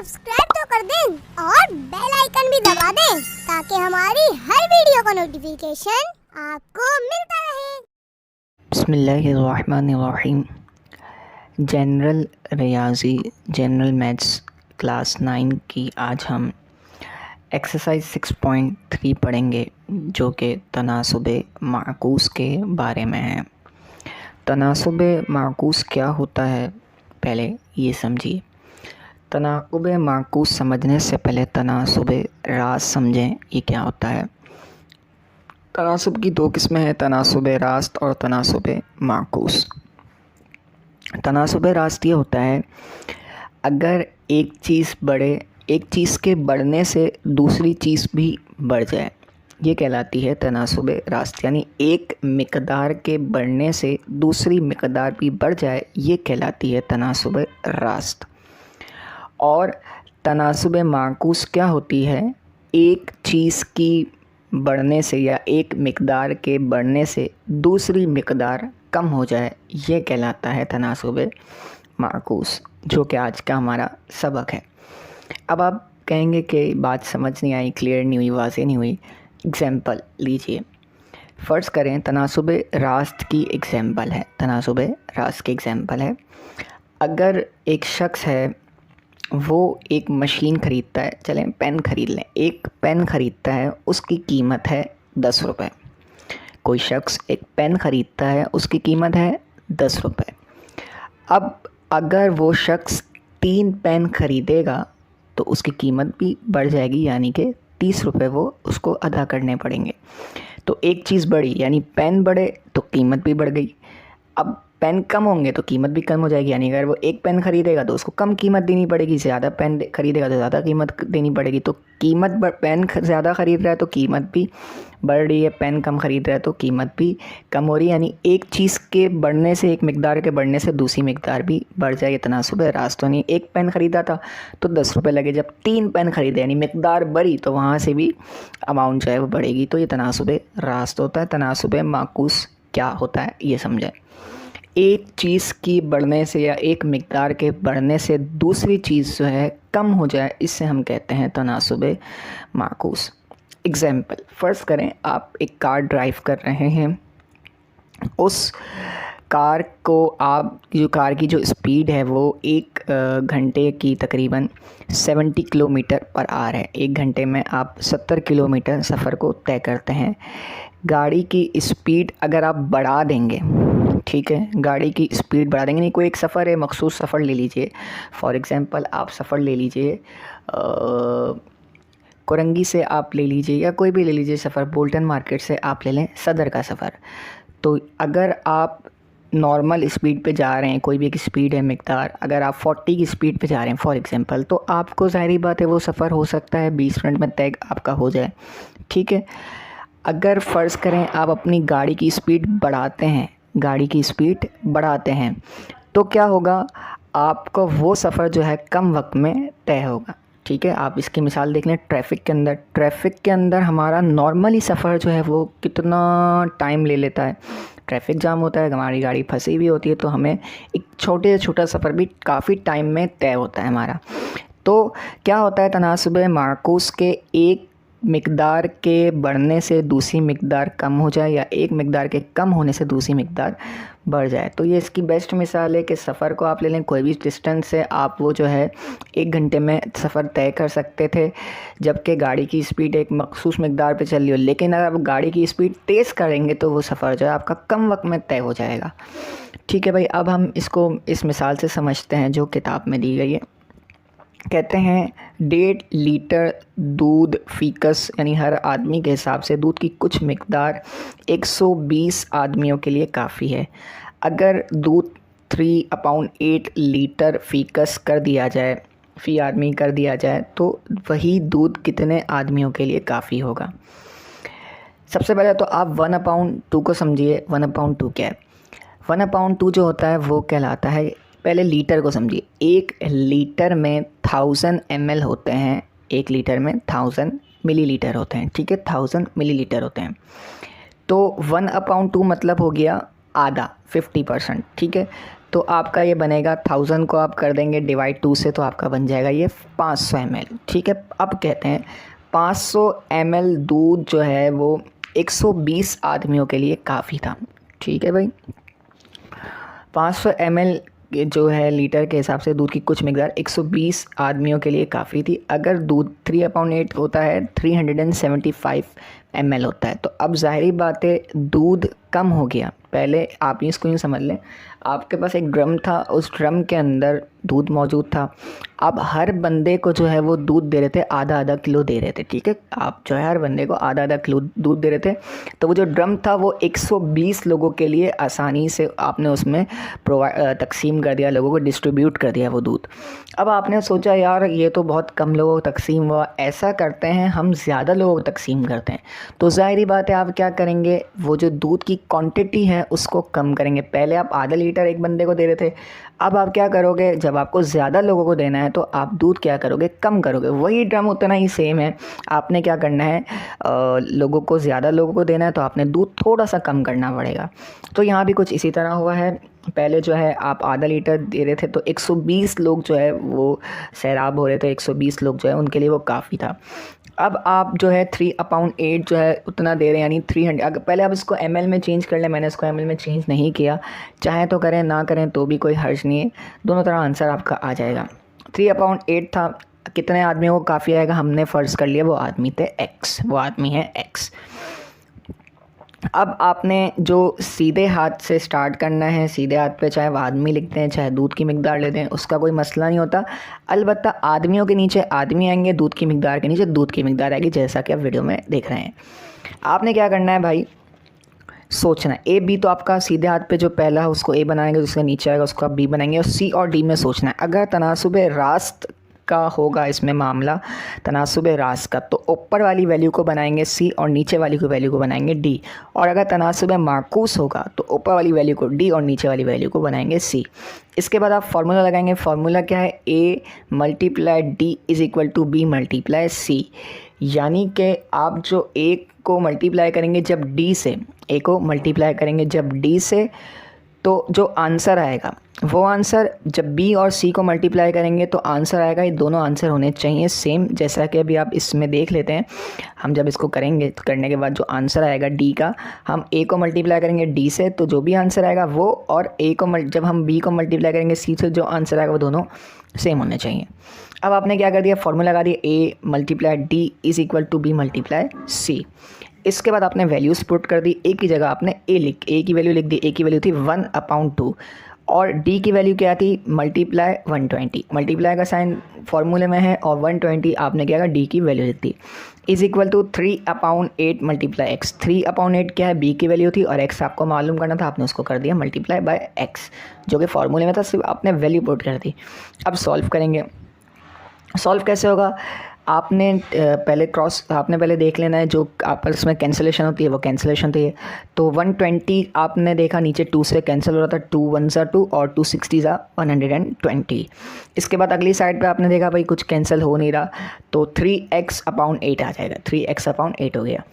Subscribe तो कर दें और बेल आइकन भी दबा दें ताकि हमारी हर वीडियो का नोटिफिकेशन आपको मिलता रहे। बिस्मिल्लाहिर्रहमानिर्रहीम। जनरल रियाजी जनरल मैथ्स क्लास 9 की आज हम एक्सरसाइज 6.3 पढ़ेंगे जो कि तनासुबे माकूस के बारे में है। तनासुबे माकूस क्या होता है पहले ये समझिए। तनासुबे माकूस समझने से पहले तनासुबे रास्त समझें ये क्या होता है। तनासुब की दो किस्में हैं, तनासुबे रास्त और तनासुबे माकूस। तनासुबे रास्त ये होता है अगर एक चीज़ के बढ़ने से दूसरी चीज़ भी बढ़ जाए, ये कहलाती है तनासुबे रास्त। यानी एक मिकदार के बढ़ने से दूसरी मिकदार भी बढ़ जाए, ये कहलाती है तनासुबे रास्त। और तनासुबे माकूस क्या होती है, एक चीज़ की बढ़ने से या एक मिकदार के बढ़ने से दूसरी मिकदार कम हो जाए, ये कहलाता है तनासुबे माकूस, जो कि आज का हमारा सबक है। अब आप कहेंगे कि बात समझ नहीं आई, क्लियर नहीं हुई, वाज़ेह नहीं हुई। एग्ज़ाम्पल लीजिए, फ़र्ज़ करें तनासुबे रास्त की एग्ज़ाम्पल है। तनासुबे रास्त की एग्ज़ाम्पल है, अगर एक शख्स है वो एक मशीन ख़रीदता है, चलें पेन ख़रीद लें, एक पेन ख़रीदता है, उसकी कीमत है 10 रुपये। कोई शख्स एक पेन ख़रीदता है, उसकी कीमत है 10 रुपये। अब अगर वो शख्स 3 पेन ख़रीदेगा तो उसकी कीमत भी बढ़ जाएगी, यानी कि 30 रुपये वो उसको अदा करने पड़ेंगे। तो एक चीज़ बढ़ी यानी पेन बढ़े तो कीमत भी बढ़ गई। अब पेन कम होंगे तो कीमत भी कम हो जाएगी, यानी अगर वो एक पेन ख़रीदेगा तो उसको कम कीमत देनी पड़ेगी, ज़्यादा पेन ख़रीदेगा तो ज़्यादा कीमत देनी पड़ेगी। तो पेन ज़्यादा ख़रीद रहा है तो कीमत भी बढ़ रही है, पेन कम ख़रीद रहा है तो कीमत भी कम हो रही है। यानी एक चीज़ के बढ़ने से, एक मिकदार के बढ़ने से दूसरी मिकदार भी बढ़ जाए, ये तनासुब रास्त। यानी एक पेन ख़रीदा था तो 10 रुपये लगे, जब 3 पेन ख़रीदे यानी मिकदार बढ़ी तो वहाँ से भी अमाउंट जो है वो बढ़ेगी। तो ये तनासुब रास्त होता है। तनासुब माकूस क्या होता है ये समझें। एक चीज़ की बढ़ने से या एक मिकदार के बढ़ने से दूसरी चीज़ जो है कम हो जाए, इससे हम कहते हैं तनासुबे माकूस। एग्ज़ाम्पल, फ़र्ज़ करें आप एक कार ड्राइव कर रहे हैं, उस कार को कार की जो स्पीड है वो 1 घंटे की तकरीबन 70 किलोमीटर पर आवर है। 1 घंटे में आप 70 किलोमीटर सफ़र को तय करते हैं। गाड़ी की स्पीड अगर आप बढ़ा देंगे, ठीक है, गाड़ी की स्पीड बढ़ा देंगे, नहीं कोई एक सफ़र है, मखसूस सफ़र ले लीजिए। फॉर एग्ज़ाम्पल आप सफ़र ले लीजिए कोरंगी से आप ले लीजिए या कोई भी ले लीजिए सफ़र, बोल्टन मार्केट से आप ले लें सदर का सफ़र। तो अगर आप नॉर्मल स्पीड पे जा रहे हैं, कोई भी एक स्पीड है मिकदार, अगर आप 40 की स्पीड पे जा रहे हैं फॉर एग्ज़ाम्पल, तो आपको ज़ाहिर बात है वो सफ़र हो सकता है 20 मिनट में तय आपका हो जाए, ठीक है। अगर फ़र्ज़ करें आप अपनी गाड़ी की स्पीड बढ़ाते हैं तो क्या होगा, आपका वो सफ़र जो है कम वक्त में तय होगा, ठीक है। आप इसकी मिसाल देख लें ट्रैफ़िक के अंदर हमारा नॉर्मली सफ़र जो है वो कितना टाइम ले लेता है। ट्रैफ़िक जाम होता है, हमारी गाड़ी फंसी हुई होती है, तो हमें एक छोटा सफ़र भी काफ़ी टाइम में तय होता है हमारा। तो क्या होता है, तनासुब माकूस के एक मिकदार के बढ़ने से दूसरी मिकदार कम हो जाए या एक मिकदार के कम होने से दूसरी मिकदार बढ़ जाए। तो ये इसकी बेस्ट मिसाल है कि सफ़र को आप ले लें, कोई भी डिस्टेंस से आप वो जो है 1 घंटे में सफ़र तय कर सकते थे, जबकि गाड़ी की स्पीड एक मखसूस मिकदार पे चल रही हो। लेकिन अगर आप गाड़ी की स्पीड तेज़ करेंगे तो वो सफ़र जो है आपका कम वक्त में तय हो जाएगा, ठीक है भाई। अब हम इसको इस मिसाल से समझते हैं जो किताब में दी गई है। कहते हैं 1.5 लीटर दूध फ़ीकस, यानी हर आदमी के हिसाब से दूध की कुछ मिकदार 120 आदमियों के लिए काफ़ी है। अगर दूध 3/8 लीटर फ़ीकस कर दिया जाए, फ़ी आदमी कर दिया जाए, तो वही दूध कितने आदमियों के लिए काफ़ी होगा। सबसे पहले तो आप 1/2 को समझिए। 1/2 क्या है? 1/2 जो होता है वो कहलाता है, पहले लीटर को समझिए। 1 लीटर में 1000 ml होते हैं, 1 लीटर में 1000 मिलीलीटर होते हैं, ठीक है, 1000 मिलीलीटर होते हैं। तो 1/2 मतलब हो गया आधा, 50%, ठीक है। तो आपका ये बनेगा 1000 को आप कर देंगे डिवाइड 2 से, तो आपका बन जाएगा ये 500 ml। ठीक है, अब कहते हैं 500 ml दूध जो है वो 120 आदमियों के लिए काफ़ी था। ठीक है भाई, 500 ml जो है लीटर के हिसाब से दूध की कुछ मिकदार 120 आदमियों के लिए काफ़ी थी। अगर दूध 3/8 होता है 375 ml होता है, तो अब ज़ाहिरी बात है दूध कम हो गया। पहले आप इसको यूँ समझ लें, आपके पास एक ड्रम था, उस ड्रम के अंदर दूध मौजूद था। अब हर बंदे को जो है वो दूध दे रहे थे, आधा आधा किलो दे रहे थे। ठीक है, आप जो है हर बंदे को आधा आधा किलो दूध दे रहे थे। तो वो जो ड्रम था वो 120 लोगों के लिए आसानी से आपने उसमें तकसीम कर दिया, लोगों को डिस्ट्रीब्यूट कर दिया वो दूध। अब आपने सोचा यार ये तो बहुत कम लोगों को तकसीम हुआ, ऐसा करते हैं हम ज़्यादा लोगों को तकसीम करते हैं। तो ज़ाहिरी बात है आप क्या करेंगे, वो जो दूध की क्वांटिटी है उसको कम करेंगे। पहले आप आधा लीटर एक बंदे को दे रहे थे, अब आप क्या करोगे, जब आपको ज़्यादा लोगों को देना है तो आप दूध क्या करोगे, कम करोगे। वही ड्रम उतना ही सेम है, आपने क्या करना है, लोगों को ज़्यादा लोगों को देना है तो आपने दूध थोड़ा सा कम करना पड़ेगा। तो यहाँ भी कुछ इसी तरह हुआ है। पहले जो है आप आधा लीटर दे रहे थे तो 120 लोग जो है वो सैराब हो रहे थे, 120 लोग जो है उनके लिए वो काफ़ी था। अब आप जो है 3/8 जो है उतना दे रहे हैं, यानी 300। अगर पहले आप इसको ml में चेंज कर लें, मैंने इसको ml में चेंज नहीं किया, चाहे तो करें ना करें तो भी कोई हर्ज नहीं है, दोनों तरह आंसर आपका आ जाएगा। 3/8 था, कितने आदमियों को काफ़ी आएगा, हमने फ़र्ज़ कर लिया वो आदमी थे x, वो आदमी है x। अब आपने जो सीधे हाथ से स्टार्ट करना है, सीधे हाथ पे चाहे वो आदमी लिखते हैं चाहे दूध की मिकदार लेते हैं, उसका कोई मसला नहीं होता। अलबत्ता आदमियों के नीचे आदमी आएंगे, दूध की मिकदार के नीचे दूध की मिकदार आएगी, जैसा कि आप वीडियो में देख रहे हैं। आपने क्या करना है भाई, सोचना है। ए बी तो आपका सीधे हाथ पे जो पहला है उसको ए बनाएंगे, उसके नीचे आएगा उसको आप बी बनाएंगे, और सी और डी में सोचना है। अगर तनासुब रास्त का होगा इसमें मामला, तनासुब रास्त का, तो ऊपर वाली वैल्यू को बनाएंगे सी और नीचे वाली को वैल्यू को बनाएंगे डी। और अगर तनासुब माकूस होगा तो ऊपर वाली वैल्यू को डी और नीचे वाली वैल्यू को बनाएंगे सी। इसके बाद आप फार्मूला लगाएंगे। फार्मूला क्या है, A multiply D is equal to B multiply C. यानी कि आप जो ए को मल्टीप्लाई करेंगे जब डी से, ए को मल्टीप्लाई करेंगे जब डी से, तो जो आंसर आएगा वो आंसर जब बी और सी को मल्टीप्लाई करेंगे तो आंसर आएगा, ये दोनों आंसर होने चाहिए सेम। जैसा कि अभी आप इसमें देख लेते हैं, हम जब इसको करेंगे तो करने के बाद जो आंसर आएगा डी का, हम ए को मल्टीप्लाई करेंगे डी से तो जो भी आंसर आएगा वो, और ए को जब हम बी को मल्टीप्लाई करेंगे सी से जो आंसर आएगा वो दोनों सेम होने चाहिए। अब आपने क्या कर दिया, फॉर्मूला लगा दिया, A multiply D is equal to B multiply C. इसके बाद आपने वैल्यूज़ पुट कर दी, ए की जगह आपने ए की वैल्यू लिख दी। ए की वैल्यू थी 1/2 और डी की वैल्यू क्या थी, मल्टीप्लाई 120। मल्टीप्लाई का साइन फार्मूले में है और 120 आपने क्या किया, डी की वैल्यू लिख दी, is equal to 3/8 multiply X. 3/8 क्या है, बी की वैल्यू थी और एक्स आपको मालूम करना था, आपने उसको कर दिया मल्टीप्लाई बाय एक्स, जो कि फार्मूले में था, सिर्फ आपने वैल्यू पुट कर दी। अब सॉल्व करेंगे। सॉल्व कैसे होगा, आपने पहले देख लेना है जो आपस में कैंसिलेशन होती है वो कैंसिलेशन होती है। तो 120 आपने देखा नीचे 2 से कैंसिल हो रहा था, 2 1 2 और 2 60 120। इसके बाद अगली साइड पे आपने देखा भाई कुछ कैंसिल हो नहीं रहा, तो 3x/8 आ जाएगा, 3x/8 हो गया।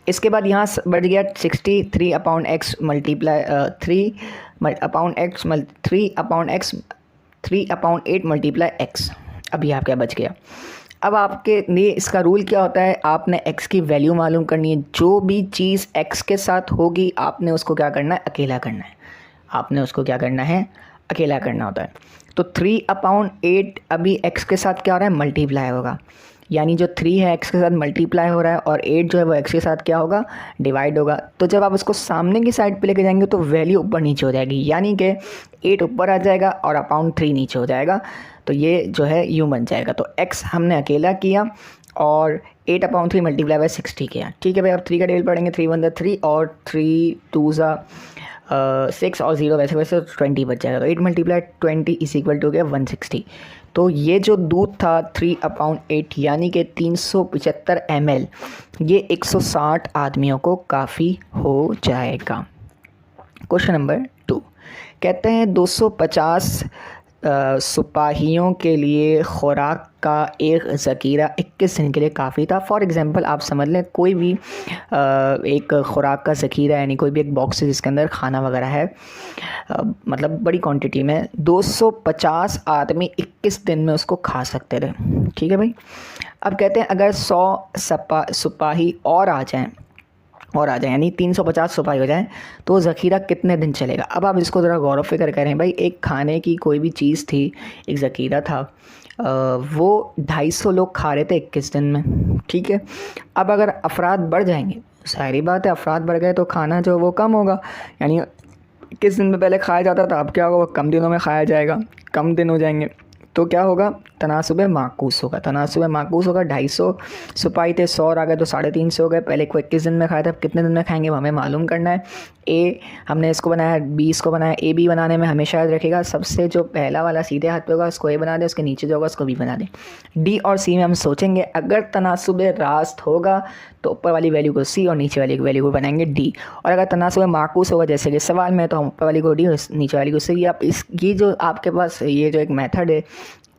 इसके बाद यहाँ बढ़ गया 60, 3/x मल्टीप्लाई 3/8 मल्टीप्लाई x। अभी आप क्या बच गया। अब आपके लिए इसका रूल क्या होता है, आपने x की वैल्यू मालूम करनी है। जो भी चीज़ x के साथ होगी आपने उसको क्या करना है, अकेला करना है। आपने उसको क्या करना है, अकेला करना होता है। तो 3/8 अभी x के साथ क्या हो रहा है, मल्टीप्लाई होगा, यानी जो 3 है x के साथ मल्टीप्लाई हो रहा है और 8 जो है वो x के साथ क्या होगा, डिवाइड होगा। तो जब आप उसको सामने की साइड पे लेके जाएंगे तो वैल्यू ऊपर नीचे हो जाएगी, यानी कि 8 ऊपर आ जाएगा और /3 नीचे हो जाएगा। तो ये जो है यूँ बन जाएगा। तो x हमने अकेला किया और 8/3 मल्टीप्लाई बाय 60 किया। ठीक है भाई, अब 3 का टेबल पढ़ेंगे, 3 1 3 और 3 2 6 और 0 वैसे 20 बच जाएगा। तो 8 मल्टीप्लाई 20 इज इक्वल टू गया 160। तो ये जो दूध था 3/8 यानी कि 375 ml, ये 160 आदमियों को काफ़ी हो जाएगा। क्वेश्चन नंबर 2 कहते हैं 250 सिपाहियों के लिए खुराक का एक ज़ख़ीरा 21 दिन के लिए काफ़ी था। फॉर एग्ज़ाम्पल आप समझ लें कोई भी एक खुराक का ज़ख़ीरा यानी कोई भी एक बॉक्स है जिसके अंदर खाना वगैरह है, मतलब बड़ी क्वांटिटी में 250 आदमी 21 दिन में उसको खा सकते थे। ठीक है भाई। अब कहते हैं अगर 100 सिपाही और आ जाएँ यानी 350 सिपाही हो जाएँ तो ज़ख़ीरा कितने दिन चलेगा। अब आप इसको ज़रा गौर फ़िक्र करें भाई, एक खाने की कोई भी चीज़ थी, एक ज़ख़ीरा था, वो 250 लोग खा रहे थे 21 दिन में। ठीक है। अब अगर अफराद बढ़ जाएंगे, सारी बात है अफराद बढ़ गए तो खाना जो वो कम होगा, यानी 21 दिन में पहले खाया जाता था, अब क्या होगा, कम दिनों में खाया जाएगा, कम दिन हो जाएंगे तो क्या होगा, तनासुब माकूस होगा। 250 सिपाही थे, 100 आ गए तो 350 हो गए। पहले को 21 दिन में खाया था, अब कितने दिन में खाएंगे वो हमें मालूम करना है। ए हमने इसको बनाया, बी इसको बनाया। ए बी बनाने में हमेशा याद रखेगा सबसे जो पहला वाला सीधे हाथ पे होगा उसको ए बना दे, उसके नीचे जो होगा उसको बी बना दे। डी और सी में हम सोचेंगे अगर तनासुब रास्त होगा तो ऊपर वाली वैल्यू को सी और नीचे वाली वैल्यू को बनाएंगे डी, और अगर तनासुब माकूस होगा जैसे कि सवाल में तो हम ऊपर वाली को डी और नीचे वाली को सी। आप ये जो आपके पास ये जो एक मेथड है,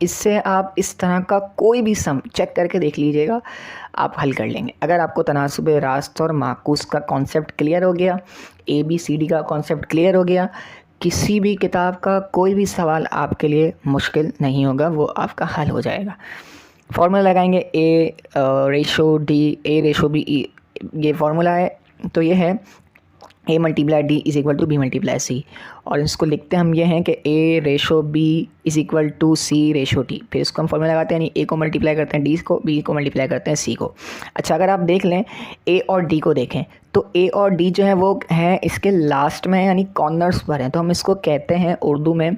इससे आप इस तरह का कोई भी सम चेक करके देख लीजिएगा, आप हल कर लेंगे। अगर आपको तनासुब रास्त और माकूस का कॉन्सेप्ट क्लियर हो गया, ए बी सी डी का कॉन्सेप्ट क्लियर हो गया, किसी भी किताब का कोई भी सवाल आपके लिए मुश्किल नहीं होगा, वो आपका हल हो जाएगा। फार्मूला लगाएंगे A ratio D, A ratio B, ये फार्मूला है। तो ये है A multiply D is equal to B multiply C, और इसको लिखते हम ये हैं कि A ratio B is equal to C ratio T. फिर इसको हम फॉर्मूला लगाते हैं, यानी ए को मल्टीप्लाई करते हैं डी को, बी को मल्टीप्लाई करते हैं सी को। अच्छा, अगर आप देख लें ए और डी को देखें तो ए और डी जो है वो हैं इसके लास्ट में, यानी कॉर्नर्स पर हैं, तो हम इसको कहते हैं उर्दू में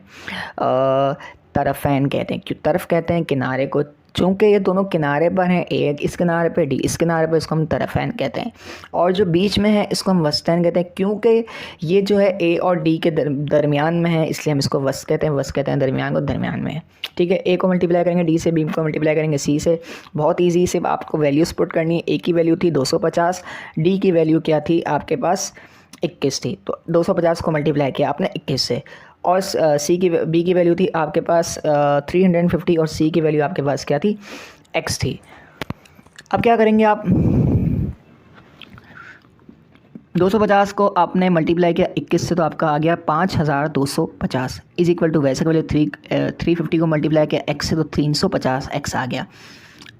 तरफ़ैन कहते हैं। क्यों तरफ कहते हैं, किनारे को, चूँकि ये दोनों किनारे पर हैं, ए इस किनारे पे डी इस किनारे पे, इसको हम तरफ़ैन कहते हैं। और जो बीच में है इसको हम वस्तैन कहते हैं, क्योंकि ये जो है ए और डी के दरमियान में है, इसलिए हम इसको वस्त कहते हैं। वस्त कहते हैं दरमियान को, दरमियान में है। ठीक है। ए को मल्टीप्लाई करेंगे डी से, बी को मल्टीप्लाई करेंगे सी से। बहुत ईजी, सिर्फ आपको वैल्यूज़ पुट करनी है। ए की वैल्यू थी 250, डी की वैल्यू क्या थी आपके पास 21 थी, तो 250 को मल्टीप्लाई किया आपने 21 से, और बी की वैल्यू थी आपके पास 350, और सी की वैल्यू आपके पास क्या थी, x थी। अब क्या करेंगे आप, 250 को आपने मल्टीप्लाई किया 21 से, तो आपका आ गया 5250 इज़ इक्वल टू, वैसे पहले 350 को मल्टीप्लाई किया x से तो 350 x आ गया।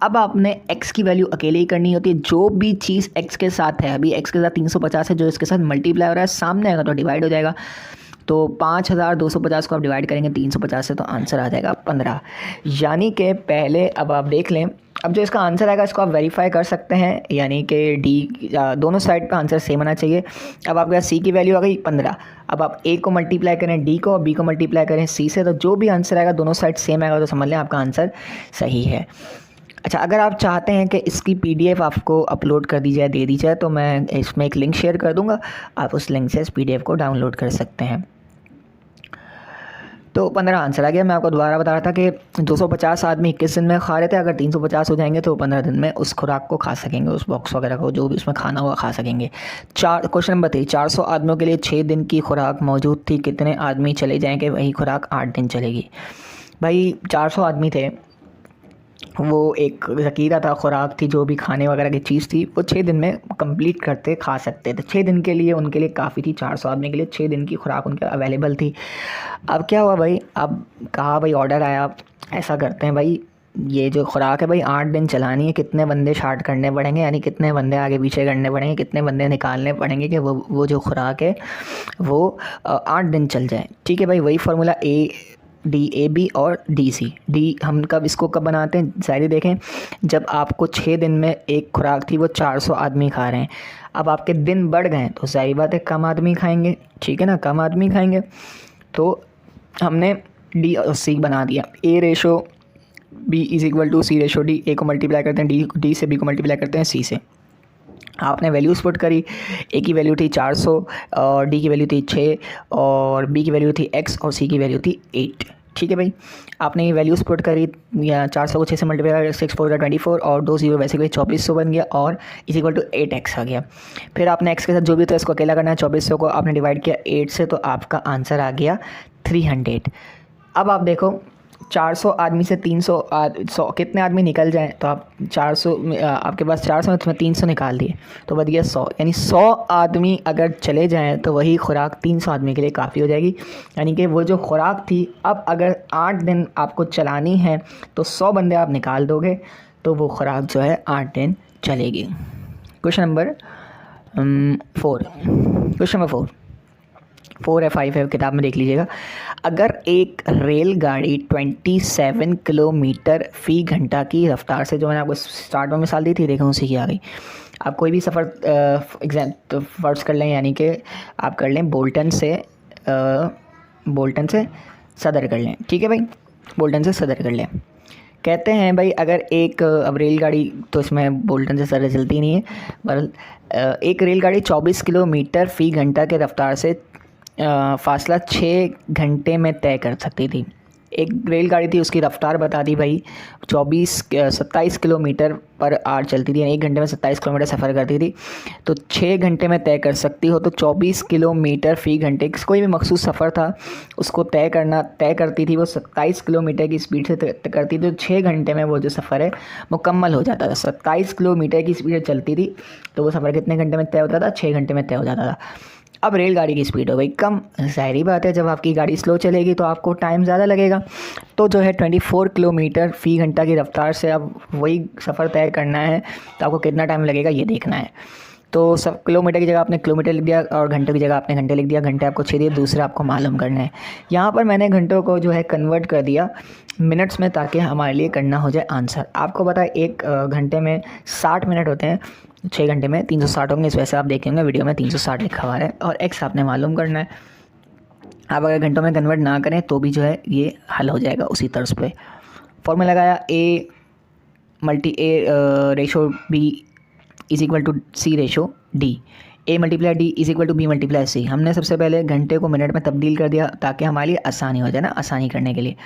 अब आपने x की वैल्यू अकेले ही करनी होती है, जो भी चीज़ x के साथ है, अभी x के साथ 350 है, जो इसके साथ मल्टीप्लाई हो रहा है सामने आएगा तो डिवाइड हो जाएगा। तो 5250 को आप डिवाइड करेंगे 350 से तो आंसर आ जाएगा 15। यानी कि पहले, अब आप देख लें, अब जो इसका आंसर आएगा इसको आप वेरीफाई कर सकते हैं, यानी कि डी दोनों साइड पे आंसर सेम आना चाहिए। अब आपके पास सी की वैल्यू आ गई 15, अब आप ए को मल्टीप्लाई करें डी को, बी को मल्टीप्लाई करें सी से, तो जो भी आंसर आएगा दोनों साइड सेम आएगा, तो समझ लें आपका आंसर सही है। अच्छा, अगर आप चाहते हैं कि इसकी PDF आपको अपलोड कर दी जाए, दे दी जाए, तो मैं इसमें एक लिंक शेयर कर दूंगा, आप उस लिंक से इस PDF को डाउनलोड कर सकते हैं। तो 15 आंसर आ गया। मैं आपको दोबारा बता रहा था कि 250 आदमी 21 दिन में खा रहे थे, अगर 350 हो जाएंगे तो 15 दिन में उस खुराक को खा सकेंगे, उस बॉक्स वगैरह को जो भी उसमें खाना हुआ खा सकेंगे। क्वेश्चन नंबर 3, 400 आदमियों के लिए 6 दिन की खुराक मौजूद थी, कितने आदमी चले जाएंगे, वही खुराक 8 दिन चलेगी। भाई 400 आदमी थे, वो एक ज़ख़ीरा था, खुराक थी, जो भी खाने वगैरह की चीज़ थी, वो 6 दिन में कंप्लीट करते खा सकते थे। 6 दिन के लिए उनके लिए काफ़ी थी, 400 आदमी के लिए 6 दिन की खुराक उनके अवेलेबल थी। अब क्या हुआ भाई, अब कहा भाई ऑर्डर आया, ऐसा करते हैं भाई, ये जो खुराक है भाई 8 दिन चलानी है, कितने बंदे शार्ट करने पड़ेंगे, यानी कितने बंदे आगे पीछे करने पड़ेंगे, कितने बंदे निकालने पड़ेंगे कि वो जो खुराक है वो 8 दिन चल जाए। ठीक है भाई, वही फार्मूला ए बी और डी सी। डी हम इसको कब बनाते हैं, ज़ाहिर देखें, जब आपको 6 दिन में एक खुराक थी, वो 400 आदमी खा रहे हैं, अब आपके दिन बढ़ गए तो ज़ाहिर बात है कम आदमी खाएंगे, ठीक है ना, कम आदमी खाएंगे, तो हमने डी और सी बना दिया। A ratio B is equal to C ratio D, A को मल्टीप्लाई करते हैं डी से, बी को मल्टीप्लाई करते हैं सी से। आपने वैल्यूज़ पुट करी, ए की वैल्यू थी 400 और डी की वैल्यू थी 6 और बी की वैल्यू थी x और सी की वैल्यू थी 8। ठीक है भाई, आपने ये वैल्यूज़ पुट करी, या 400 को 6 से मल्टीप्लाई कर 6 4 24 और 2 0 वैसे कोई 2400 बन गया, और इज इक्वल टू 8x आ गया। फिर आपने x के साथ जो भी था इसको अकेला करना है, 2400 को आपने डिवाइड किया 8 से, तो आपका आंसर आ गया 300। अब आप देखो 400 आदमी से 300 100 कितने आदमी निकल जाएं तो आप 400 आपके पास 400 में 300 निकाल दिए तो बच गया 100, यानी 100 आदमी अगर चले जाएं तो वही खुराक 300 आदमी के लिए काफ़ी हो जाएगी। यानी कि वो जो खुराक थी अब अगर 8 दिन आपको चलानी है तो 100 बंदे आप निकाल दोगे तो वो खुराक जो है 8 दिन चलेगी। क्वेश्चन नंबर 4, क्वेश्चन नंबर 4 है 5 है, किताब में देख लीजिएगा। अगर एक रेलगाड़ी 27 किलोमीटर फ़ी घंटा की रफ़्तार से, जो मैंने आपको स्टार्ट में मिसाल दी थी, देखो उसी की आ गई। आप कोई भी सफ़र तो फर्ज कर लें, यानी कि आप कर लें बोल्टन से सदर कर लें, ठीक है भाई, बोल्टन से सदर कर लें। कहते हैं भाई अगर एक अब रेलगाड़ी तो इसमें बोल्टन से सदर चलती नहीं है, पर एक रेलगाड़ी 24 किलोमीटर फ़ी घंटा के रफ़्तार से फ़ासला 6 घंटे में तय कर सकती थी। एक रेलगाड़ी थी, उसकी रफ़्तार बता दी भाई 27 किलोमीटर पर आवर चलती थी, यानी 1 घंटे में 27 किलोमीटर सफ़र करती थी। तो 6 घंटे में तय कर सकती हो तो 24 किलोमीटर फ़ी घंटे कोई भी मखसूस सफ़र था उसको तय करती थी, वो 27 किलोमीटर की स्पीड से करती थी। तो 6 घंटे में वो जो सफ़र है मुकम्मल हो जाता था। 27 किलोमीटर की स्पीड चलती थी तो वो सफ़र कितने घंटे में तय होता था? 6 घंटे में तय हो जाता था। अब रेलगाड़ी की स्पीड हो गई कम, ज़ाहिरी बात है जब आपकी गाड़ी स्लो चलेगी तो आपको टाइम ज़्यादा लगेगा। तो जो है 24 किलोमीटर फ़ी घंटा की रफ़्तार से अब वही सफ़र तय करना है तो आपको कितना टाइम लगेगा ये देखना है। तो सब किलोमीटर की जगह आपने किलोमीटर लिख दिया और घंटे की जगह आपने घंटे लिख दिया, घंटे आपको चाहिए, दूसरा आपको मालूम करना है। यहाँ पर मैंने घंटों को जो है कन्वर्ट कर दिया मिनट्स में ताकि हमारे लिए करना हो जाए आंसर। आपको पता है एक घंटे में 60 मिनट होते हैं, 6 घंटे में 360 होंगे, इस वजह से आप देखेंगे वीडियो में 360 लिखा हुआ है और एक्स आपने मालूम करना है। आप अगर घंटों में कन्वर्ट ना करें तो भी जो है ये हल हो जाएगा उसी तर्ज पे। फॉर्मूला लगाया A ratio B is equal to C ratio D, A multiply D is equal to B multiply C। हमने सबसे पहले घंटे को मिनट में तब्दील कर दिया ताकि हमारे लिए आसानी हो जाए ना, आसानी करने के लिए।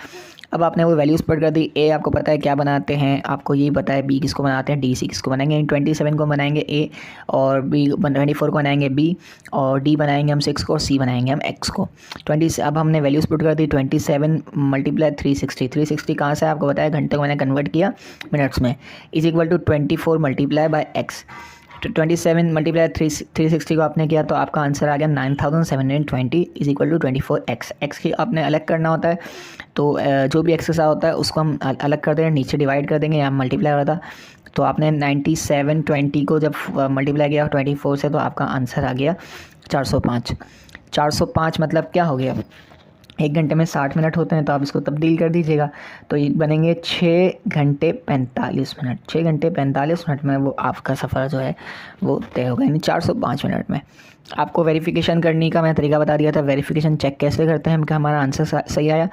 अब आपने वो वैल्यूज़ पुट कर दी। A आपको पता है क्या बनाते हैं, आपको यही पता है B किसको बनाते हैं, D C किसको बनाएंगे। 27 को बनाएंगे A और B 24 को बनाएंगे B और D बनाएंगे हम 6 को और C बनाएंगे हम X को। अब हमने वैल्यूज़ पुट कर दी। 27 मल्टीप्लाई 360 कहाँ से आपको पता है, घंटे को मैंने कन्वर्ट किया मिनट्स में, is equal to 24 multiply by X। 27 multiply 360 को आपने किया तो आपका आंसर आ गया 9720 is equal to 24x। X की आपने अलग करना होता है तो जो भी एक्स के साथ होता है उसको हम अलग कर देंगे, नीचे डिवाइड कर देंगे, यहाँ मल्टीप्लाई हो रहा था तो आपने 9720 को जब मल्टीप्लाई किया 24 से तो आपका आंसर आ गया 405। 405 मतलब क्या हो गया, 1 घंटे में 60 मिनट होते हैं तो आप इसको तब्दील कर दीजिएगा तो ये बनेंगे 6 घंटे 45 मिनट। 6 घंटे 45 मिनट में वो आपका सफ़र जो है वो तय होगा, यानी 405 मिनट में। आपको वेरिफिकेशन करने का मैं तरीका बता दिया था। वेरिफिकेशन चेक कैसे करते हैं हम कि हमारा आंसर सही आया।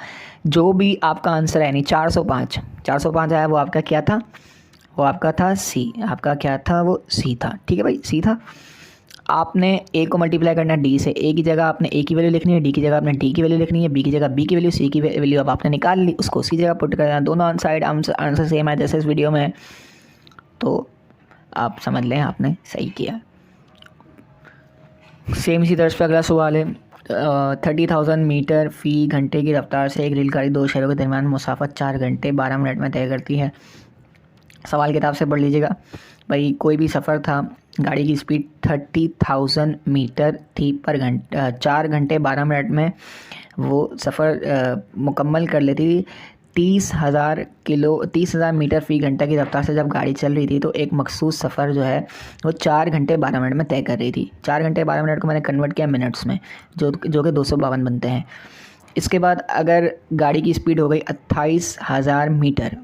जो भी आपका आंसर है यानी 405 आया वो आपका क्या था, वो आपका था सी। आपका क्या था, वो सी था। ठीक है भाई, सी था। आपने A को मल्टीप्लाई करना है D से। A की जगह आपने A की वैल्यू लिखनी है, D की जगह आपने D की वैल्यू लिखनी है, B की जगह B की वैल्यू, C की वैल्यू अब आपने निकाल ली, उसको उसी जगह पुट करना है। दोनों साइड आंसर सेम है जैसे इस वीडियो में, तो आप समझ लें आपने सही किया। सेम इसी तरह पे अगला सवाल है। 30,000 मीटर फ़ी घंटे की रफ्तार से एक रेलगाड़ी 2 शहरों के दरमियान मुसाफा 4 घंटे 12 मिनट में तय करती है। सवाल किताब से पढ़ लीजिएगा भाई। कोई भी सफ़र था, गाड़ी की स्पीड 30,000 मीटर थी पर घंटे 4 घंटे 12 मिनट में वो सफ़र मुकम्मल कर लेती थी। 30,000 मीटर फ़ी घंटा की रफ्तार से जब गाड़ी चल रही थी तो एक मखसूस सफ़र जो है वो 4 घंटे 12 मिनट में तय कर रही थी। 4 घंटे 12 मिनट को मैंने कन्वर्ट किया मिनट्स में, जो कि 252 बनते हैं। इसके बाद अगर गाड़ी की स्पीड हो गई 28,000 मीटर,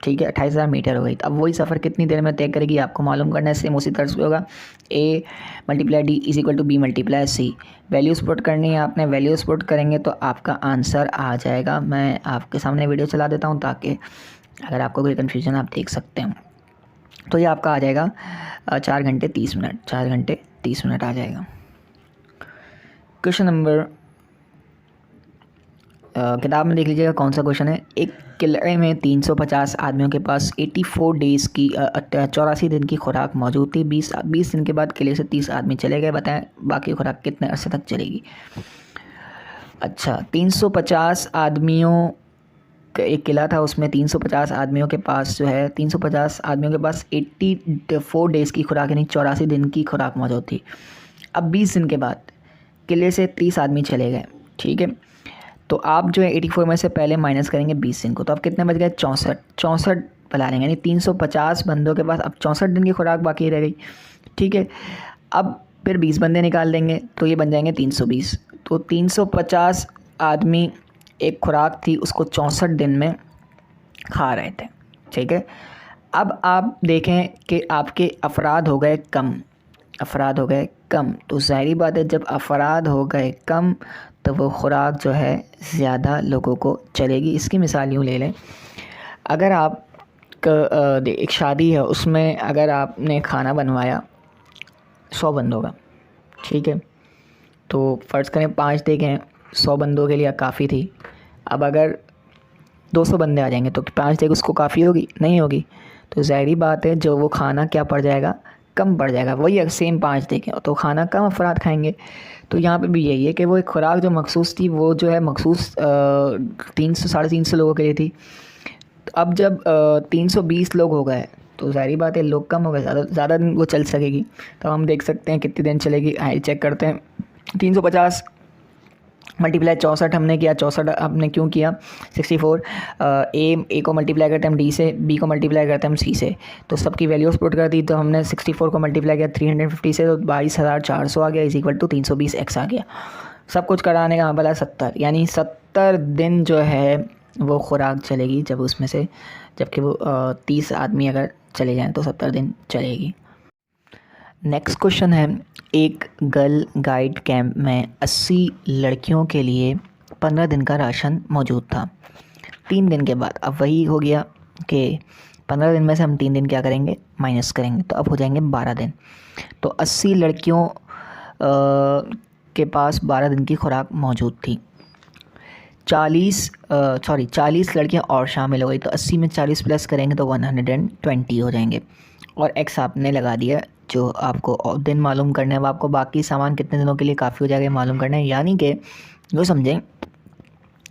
ठीक है, 28,000 मीटर हो गई, अब वही सफ़र कितनी देर में तय करेगी आपको मालूम करना है। सेम उसी तरह से होगा, A multiply D is equal to B multiply C। Values put करनी है आपने, वैल्यूज़ पुट करेंगे तो आपका आंसर आ जाएगा। मैं आपके सामने वीडियो चला देता हूँ ताकि अगर आपको कोई कन्फ्यूजन आप देख सकते हैं। तो ये आपका आ जाएगा 4 घंटे 30 मिनट, 4 घंटे 30 मिनट आ जाएगा। क्वेश्चन नंबर किताब में देख लीजिएगा कौन सा क्वेश्चन है। एक किले में 350 आदमियों के पास 84 डेज़ की 84 दिन की खुराक मौजूद थी। 20 दिन के बाद किले से 30 आदमी चले गए। बताएं बाकी खुराक कितने अरसे तक चलेगी। अच्छा, 350 आदमियों का एक किला था, उसमें 350 आदमियों के पास जो है 350 आदमियों के पास 84 डेज़ की खुराक यानी 84 दिन की खुराक मौजूद थी। अब 20 दिन के बाद किले से 30 आदमी चले गए, ठीक है। तो आप जो है 84 में से पहले माइनस करेंगे 20 दिन को, तो अब कितने बच गए? 64 बना लेंगे, यानी 350 बंदों के पास अब 64 दिन की खुराक बाकी रह गई, ठीक है। अब फिर 20 बंदे निकाल देंगे तो ये बन जाएंगे 320। तो 350 आदमी एक खुराक थी उसको 64 दिन में खा रहे थे, ठीक है। अब आप देखें कि आपके अफराद हो गए कम, तो ज़ाहिरी बात है जब अफराद हो गए कम तो वो खुराक जो है ज़्यादा लोगों को चलेगी। इसकी मिसाल यूँ ले लें, अगर आप एक शादी है उसमें अगर आपने खाना बनवाया 100 बंदों का, ठीक है, तो फ़र्ज़ करें 5 देखें 100 बंदों के लिए काफ़ी थी। अब अगर 200 बंदे आ जाएंगे तो 5 देख उसको काफ़ी होगी? नहीं होगी। तो ज़ाहिरी बात है जो वो खाना क्या पड़ जाएगा? कम पड़ जाएगा। वही सेम 5 देखें तो खाना कम अफराद खाएंगे। तो यहाँ पे भी यही है कि वो एक खुराक जो मखसूस थी वो जो है मखसूस 300 350 लोगों के लिए थी। अब जब 320 लोग हो गए तो ज़ाहिरी बात है लोग कम हो गए, ज़्यादा दिन वो चल सकेगी। तो हम देख सकते हैं कितने दिन चलेगी। आइए चेक करते हैं। 350 मल्टीप्लाई 64 हमने किया, 64 हमने क्यों किया? 64 ए को मल्टीप्लाई करते हम डी से, बी को मल्टीप्लाई करते हम सी से, तो सबकी वैल्यूज़ पुट कर दी। तो हमने 64 को मल्टीप्लाई किया 350 से तो 22,400 आ गया, इज इक्वल टू 320 एक्स आ गया। सब कुछ कराने का भला 70, यानी 70 दिन जो है वो खुराक चलेगी जब उसमें से, जबकि वो 30 आदमी अगर चले जाएँ तो 70 दिन चलेगी। नेक्स्ट क्वेश्चन है, एक गर्ल गाइड कैंप में 80 लड़कियों के लिए 15 दिन का राशन मौजूद था। 3 दिन के बाद अब वही हो गया कि 15 दिन में से हम 3 दिन क्या करेंगे? माइनस करेंगे, तो अब हो जाएंगे 12 दिन। तो 80 लड़कियों के पास 12 दिन की खुराक मौजूद थी। 40 लड़कियां और शामिल हो गई, तो 80 में 40 प्लस करेंगे तो 120 हो जाएंगे। और एक्स आपने लगा दिया, जो आपको दिन मालूम करना है, वो आपको बाकी सामान कितने दिनों के लिए काफ़ी हो जाएगा मालूम करना है। यानी कि जो समझें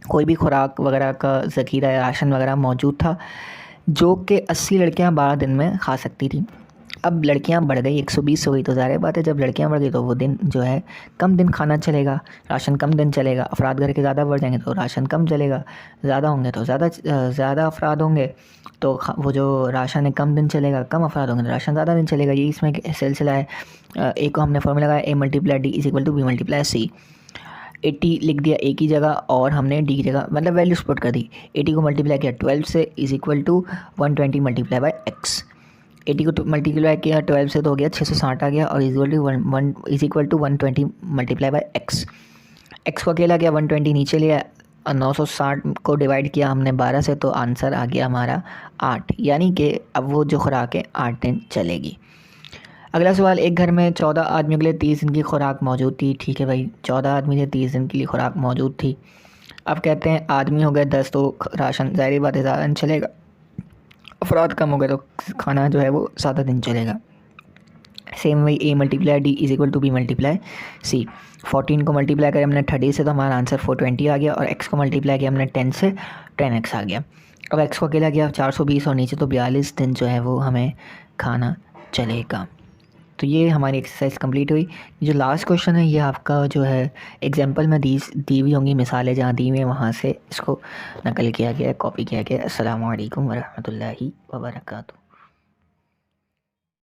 कोई भी खुराक वगैरह का ज़ख़ीरा या राशन वगैरह मौजूद था जो कि 80 लड़कियां 12 दिन में खा सकती थी। अब लड़कियां बढ़ गई, 120 हो गई, तो ज़ाहिर बात है जब लड़कियां बढ़ गई तो वो दिन जो है कम दिन खाना चलेगा, राशन कम दिन चलेगा। अफराद घर के ज़्यादा बढ़ जाएंगे तो राशन कम चलेगा, ज़्यादा होंगे तो ज़्यादा अफराद होंगे तो वो जो राशन है कम दिन चलेगा, कम अफराद होंगे तो राशन ज़्यादा दिन चलेगा। ये इसमें सिलसिला है। ए को हमने फॉर्मूला लगाया A multiply D is equal to B multiply C. 80 लिख दिया ए की जगह और हमने डी की जगह मतलब वैल्यू पुट कर दी। 80 को मल्टीप्लाई किया 12 से is equal to 120 multiply by x. 80 को मल्टीप्लाई किया 12 से तो हो गया 660 आ गया और is equal to 120 multiply by x. X को अकेला गया 120 नीचे लिया, 960 को डिवाइड किया हमने 12 से, तो आंसर आ गया हमारा 8। यानी कि अब वो जो खुराक है 8 दिन चलेगी। अगला सवाल, एक घर में 14 आदमियों के लिए 30 दिन की खुराक मौजूद थी। ठीक है भाई, 14 आदमी थे, 30 दिन के लिए खुराक मौजूद थी। अब कहते हैं आदमी हो गए 10 तो राशन ज़ाहिर बात है ज़्यादा दिन चलेगा, अफराद कम हो गए तो खाना जो है वो ज़्यादा दिन चलेगा। सेम वही A multiply D is equal to B multiply C. 14 को मल्टीप्लाई करें हमने 30 से तो हमारा आंसर 420 आ गया और x को मल्टीप्लाई किया हमने 10 से 10x आ गया। अब x को अकेला गया 420 और नीचे तो 42 दिन जो है वो हमें खाना चलेगा। तो ये हमारी एक्सरसाइज कंप्लीट हुई। जो लास्ट क्वेश्चन है ये आपका जो है एग्जांपल में दी हुई होंगी मिसालें जहाँ दी हुई हैं वहाँ से इसको नकल किया गया, कॉपी किया गया। अस्सलामु अलैकुम वरहमतुल्लाहि वबरकातुहू।